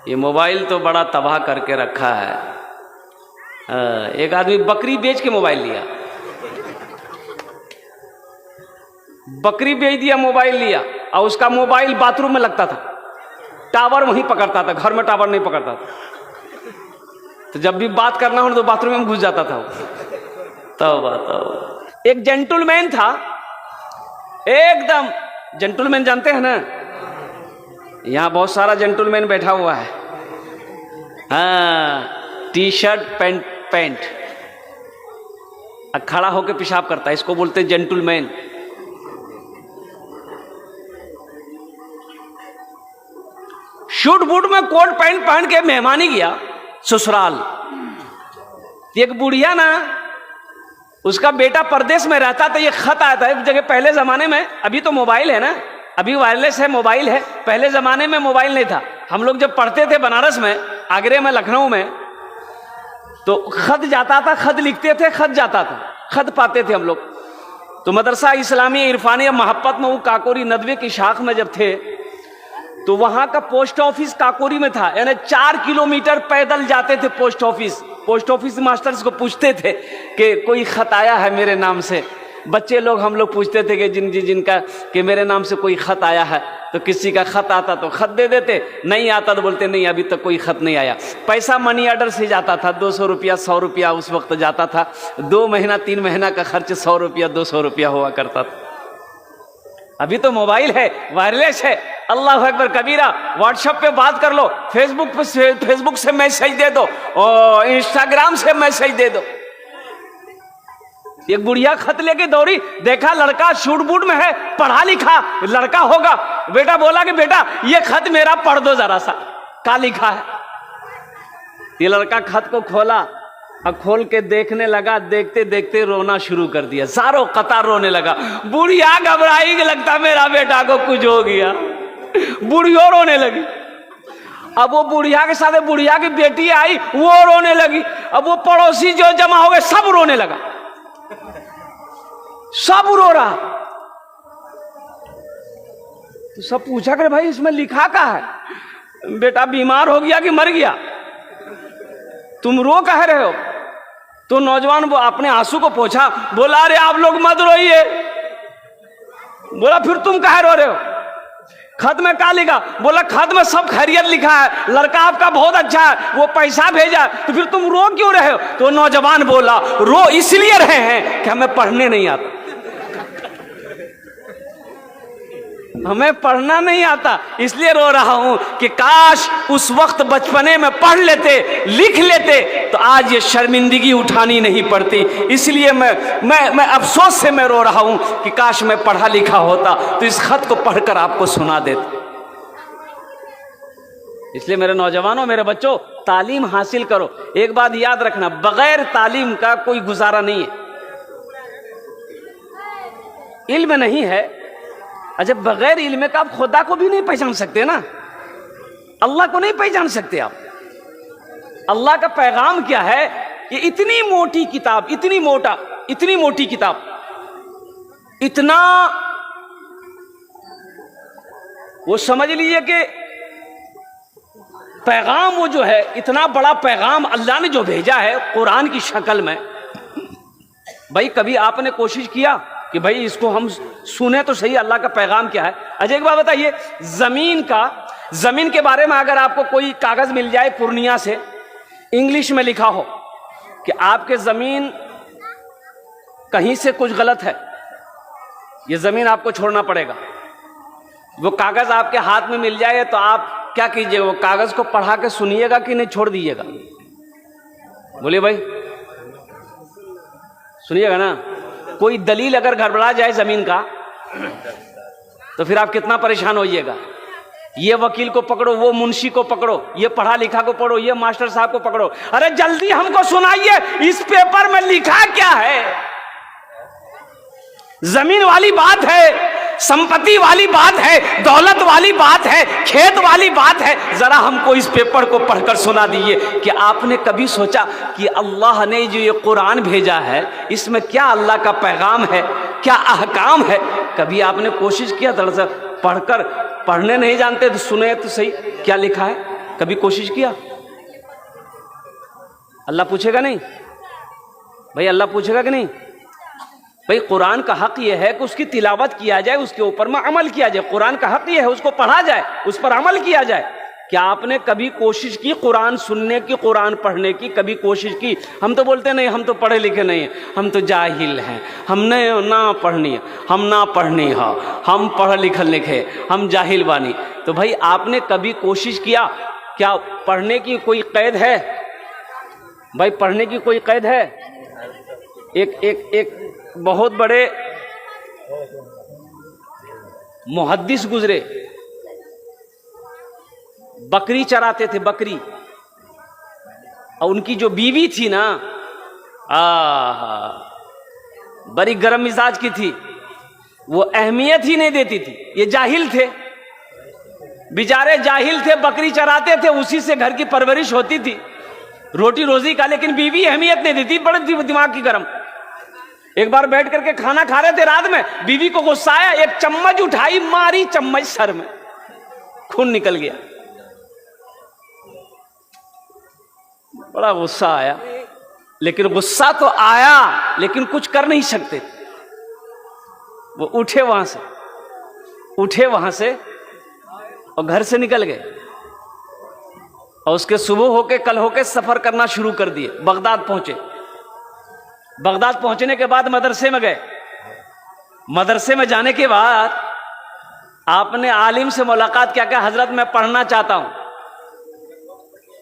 ये मोबाइल तो बड़ा तबाह करके रखा है। एक आदमी बकरी बेच के मोबाइल लिया, बकरी बेच दिया, मोबाइल लिया, और उसका मोबाइल बाथरूम में लगता था, टावर वहीं पकड़ता था, घर में टावर नहीं पकड़ता था। तो जब भी बात करना हो तो बाथरूम में घुस जाता था। तब एक जेंटलमैन था, एकदम जेंटलमैन, जानते हैं ना, यहां बहुत सारा जेंटलमैन बैठा हुआ है। हाँ, टी शर्ट पैंट खड़ा होकर पेशाब करता है, इसको बोलते हैं जेंटलमैन। शूट बूट में कोट पैंट पहन के मेहमानी गया ससुराल। एक बुढ़िया ना, उसका बेटा परदेश में रहता था, ये खत आता है एक जगह। पहले जमाने में, अभी तो मोबाइल है ना, अभी वायरलेस है, मोबाइल है, पहले जमाने में मोबाइल नहीं था। हम लोग जब पढ़ते थे बनारस में, आगरे में, लखनऊ में, तो खत जाता था, खत लिखते थे, खत जाता था, खत पाते थे हम लोग। तो मदरसा इस्लामी इरफानी महब्बत में, वो काकोरी नदवे की शाख में जब थे, तो वहां का पोस्ट ऑफिस काकोरी में था, यानी 4 किलोमीटर पैदल जाते थे post office. Post office masters को पूछते थे कि कोई खत आया है मेरे नाम से। बच्चे लोग, हम लोग पूछते थे कि जिनका कि मेरे नाम से कोई खत आया है, तो किसी का खत आता तो खत दे देते, नहीं आता तो बोलते नहीं अभी तक कोई खत नहीं आया। पैसा मनी ऑर्डर से जाता था, 200 रुपया 100 रुपया उस वक्त जाता था। 2 महीना 3 महीना का खर्च 100 रुपया 200 रुपया हुआ करता था। अभी तो मोबाइल है, वायरलेस है, अल्लाह अकबर कबीरा। व्हाट्सएप पे बात कर लो, फेसबुक से मैसेज दे दो, और इंस्टाग्राम से मैसेज दे दो। एक बुढ़िया खत लेके दौड़ी, देखा लड़का शूट बूट में है, पढ़ा लिखा लड़का होगा। बेटा बोला कि बेटा ये खत मेरा पढ़ दो जरा सा, क्या लिखा है। ये लड़का खत को खोला और खोल के देखने लगा, देखते देखते रोना शुरू कर दिया, सारों कतार रोने लगा। बुढ़िया घबराई कि लगता मेरा बेटा को कुछ हो गया, बुढ़िया रोने लगी। अब वो बुढ़िया के साथ बुढ़िया की बेटी आई, वो रोने लगी। अब वो पड़ोसी जो जमा हो गए, सब रोने लगा, सब रो रहा। तो सब पूछा कि भाई इसमें लिखा क्या है, बेटा बीमार हो गया कि मर गया, तुम रो कह रहे हो। तो नौजवान वो अपने आंसू को पोंछा, बोला अरे आप लोग मत रोइए। बोला फिर तुम कह रो रहे हो, खत में क्या लिखा। बोला खत में सब खैरियत लिखा है, लड़का आपका बहुत अच्छा है, वो पैसा भेजा, तो फिर तुम रो क्यों रहे हो। तो नौजवान बोला रो इसलिए रहे हैं कि हमें पढ़ने नहीं आता, हमें पढ़ना नहीं आता, इसलिए रो रहा हूं कि काश उस वक्त बचपने में पढ़ लेते, लिख लेते, तो आज ये शर्मिंदगी उठानी नहीं पड़ती। इसलिए मैं अफसोस से मैं रो रहा हूं कि काश मैं पढ़ा लिखा होता तो इस खत को पढ़कर आपको सुना देता। इसलिए मेरे नौजवानों, मेरे बच्चों, तालीम हासिल करो। एक बात याद रखना, बगैर तालीम का कोई गुजारा नहीं है। इल्म नहीं है, अच्छा बगैर इल्म का आप खुदा को भी नहीं पहचान सकते ना, अल्लाह को नहीं पहचान सकते आप। अल्लाह का पैगाम क्या है, ये इतनी मोटी किताब, इतनी मोटी किताब, इतना, वो समझ लीजिए कि पैगाम वो जो है, इतना बड़ा पैगाम अल्लाह ने जो भेजा है कुरान की शक्ल में। भाई कभी आपने कोशिश किया कि भाई इसको हम सुने तो सही, अल्लाह का पैगाम क्या है। अच्छा एक बात बताइए, जमीन के बारे में अगर आपको कोई कागज मिल जाए पूर्णिया से, इंग्लिश में लिखा हो कि आपके जमीन कहीं से कुछ गलत है, ये जमीन आपको छोड़ना पड़ेगा, वो कागज आपके हाथ में मिल जाए, तो आप क्या कीजिएगा, वो कागज को पढ़ा के सुनिएगा कि नहीं छोड़ दीजिएगा। बोलिए भाई, सुनिएगा ना। कोई दलील अगर गड़बड़ा जाए जमीन का, तो फिर आप कितना परेशान होइएगा। ये वकील को पकड़ो, वो मुंशी को पकड़ो, ये पढ़ा लिखा को पकड़ो, ये मास्टर साहब को पकड़ो। अरे जल्दी हमको सुनाइए, इस पेपर में लिखा क्या है। जमीन वाली बात है, संपत्ति वाली बात है, दौलत वाली बात है, खेत वाली बात है। जरा हमको इस पेपर को पढ़कर सुना दीजिए कि आपने कभी सोचा कि अल्लाह ने जो ये कुरान भेजा है, इसमें क्या अल्लाह का पैगाम है, क्या अहकाम है। कभी आपने कोशिश किया दरअसल पढ़कर, पढ़ने नहीं जानते तो सुने तो सही क्या लिखा है। कभी कोशिश किया? अल्लाह पूछेगा नहीं भाई? अल्लाह पूछेगा कि नहीं भाई? कुरान का हक यह है कि उसकी तिलावत किया जाए, उसके ऊपर में अमल किया जाए। कुरान का हक यह है उसको पढ़ा जाए, उस पर अमल किया जाए। क्या आपने कभी कोशिश की कुरान सुनने की, कुरान पढ़ने की? कभी कोशिश की? हम तो बोलते नहीं, हम तो पढ़े लिखे नहीं हैं, हम तो जाहिल हैं, हमने ना पढ़नी है, हम ना पढ़नी है, हम पढ़ लिखल लिखे, हम जाहिल बानी। तो भाई आपने कभी कोशिश किया? क्या पढ़ने की कोई कैद है भाई? पढ़ने की कोई कैद है? एक बहुत बड़े मुहद्दिस गुजरे, बकरी चराते थे, बकरी, और उनकी जो बीवी थी ना, बड़ी गर्म मिजाज की थी, वो अहमियत ही नहीं देती थी। ये जाहिल थे, बेचारे जाहिल थे, बकरी चराते थे, उसी से घर की परवरिश होती थी, रोटी रोजी का, लेकिन बीवी अहमियत नहीं देती, बड़े दिमाग की गर्म। एक बार बैठ करके खाना खा रहे थे रात में, बीवी को गुस्सा आया, एक चम्मच उठाई, मारी चम्मच सर में, खून निकल गया। बड़ा गुस्सा आया, लेकिन गुस्सा तो आया, लेकिन कुछ कर नहीं सकते। वो उठे वहां से और घर से निकल गए, और उसके सुबह होके कल होके सफर करना शुरू कर दिए। बगदाद पहुंचे। बगदाद पहुंचने के बाद मदरसे में गए। मदरसे में जाने के बाद आपने आलिम से मुलाकात क्या? क्या हजरत मैं पढ़ना चाहता हूं,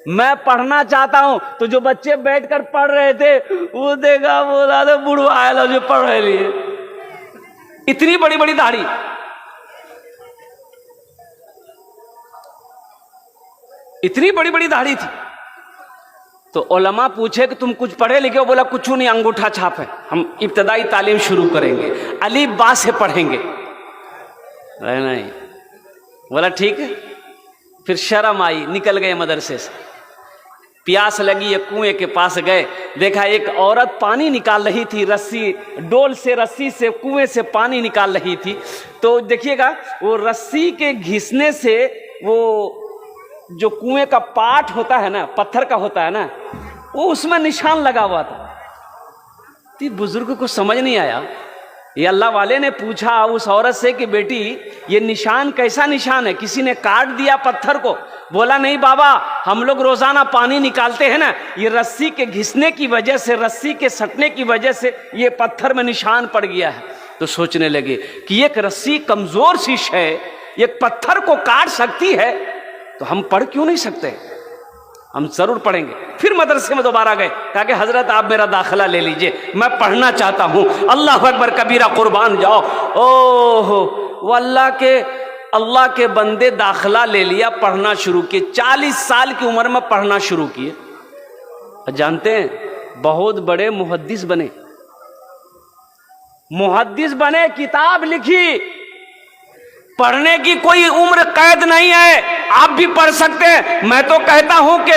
मैं पढ़ना चाहता हूं। तो जो बच्चे बैठकर पढ़ रहे थे वो देखा, बोला तो बुढ़वा आया जो पढ़ रहे लिए, इतनी बड़ी बड़ी दाढ़ी, इतनी बड़ी बड़ी दाढ़ी थी। तो उलमा पूछे कि तुम कुछ पढ़े लिखे हो? बोला कुछ नहीं, अंगूठा छाप है, हम इब्तदाई तालीम शुरू करेंगे, अली बा से पढ़ेंगे। नहीं, बोला ठीक है। फिर शर्म आई, निकल गए मदरसे से। प्यास लगी, एक कुएं के पास गए, देखा एक औरत पानी निकाल रही थी, रस्सी डोल से, रस्सी से कुएं से पानी निकाल रही थी। तो देखिएगा वो रस्सी के घिसने से वो जो कुएं का पाट होता है ना, पत्थर का होता है ना, वो उसमें निशान लगा हुआ था। तो बुजुर्ग को समझ नहीं आया। ये अल्लाह वाले ने पूछा उस औरत से कि बेटी ये निशान कैसा निशान है? किसी ने काट दिया पत्थर को? बोला नहीं बाबा, हम लोग रोजाना पानी निकालते हैं ना, ये रस्सी के घिसने की वजह से, रस्सी के सटने की वजह से ये पत्थर में निशान पड़ गया है। तो सोचने लगे कि एक रस्सी कमजोर सी है, एक पत्थर को काट सकती है, तो हम पढ़ क्यों नहीं सकते? हम जरूर पढ़ेंगे। फिर मदरसे में दोबारा गए, कहा कि हजरत आप मेरा दाखिला ले लीजिए, मैं पढ़ना चाहता हूं। अल्लाह अकबर कबीरा, कुर्बान जाओ। ओहो, वो अल्लाह के बंदे दाखिला ले लिया, पढ़ना शुरू किए। 40 साल की उम्र में पढ़ना शुरू किए। जानते हैं बहुत बड़े मुहद्दिस बने, किताब लिखी। पढ़ने की कोई उम्र कैद नहीं है, आप भी पढ़ सकते हैं। मैं तो कहता हूं कि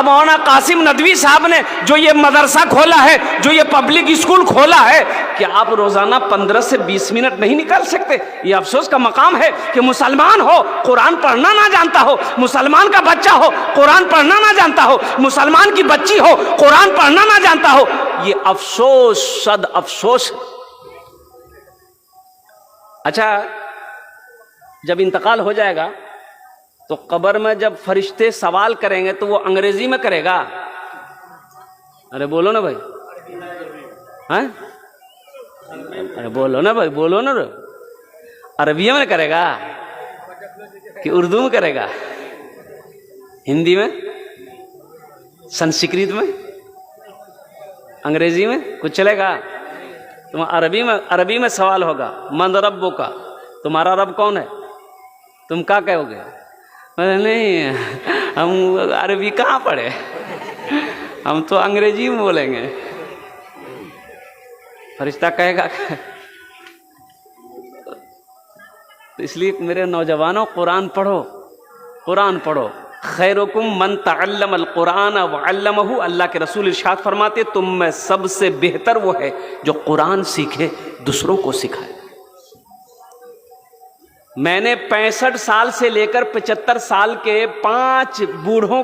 मौलाना कासिम नदवी साहब ने जो ये मदरसा खोला है, जो ये पब्लिक स्कूल खोला है, कि आप रोजाना 15 से 20 मिनट नहीं निकाल सकते? ये अफसोस का मकाम है कि मुसलमान हो, कुरान पढ़ना ना जानता हो, मुसलमान का बच्चा हो, कुरान पढ़ना ना जानता हो, मुसलमान की बच्ची हो, कुरान पढ़ना ना जानता हो। ये अफसोस, सद अफसोस। अच्छा, जब इंतकाल हो जाएगा तो कब्र में जब फरिश्ते सवाल करेंगे तो वो अंग्रेजी में करेगा? अरे बोलो ना भाई, हैं? अरे बोलो ना भाई, बोलो ना। अरबी में करेगा कि उर्दू में करेगा? हिंदी में, संस्कृत में, अंग्रेजी में कुछ चलेगा? तुम अरबी में सवाल होगा, मन रब्बो का, तुम्हारा रब कौन है? तुम क्या कहोगे? नहीं, हम अरबी कहाँ पढ़े, हम तो अंग्रेजी में बोलेंगे। फरिश्ता कहेगा। तो इसलिए मेरे नौजवानों, कुरान पढ़ो, कुरान पढ़ो। खैरुकुम मन तअल्लमल कुरान व अल्लमहु, अल्लाह के रसूल इरशाद फरमाते तुम में सबसे बेहतर वो है जो कुरान सीखे, दूसरों को सिखाए। मैंने 65 साल से लेकर 75 साल के 5 बूढ़ों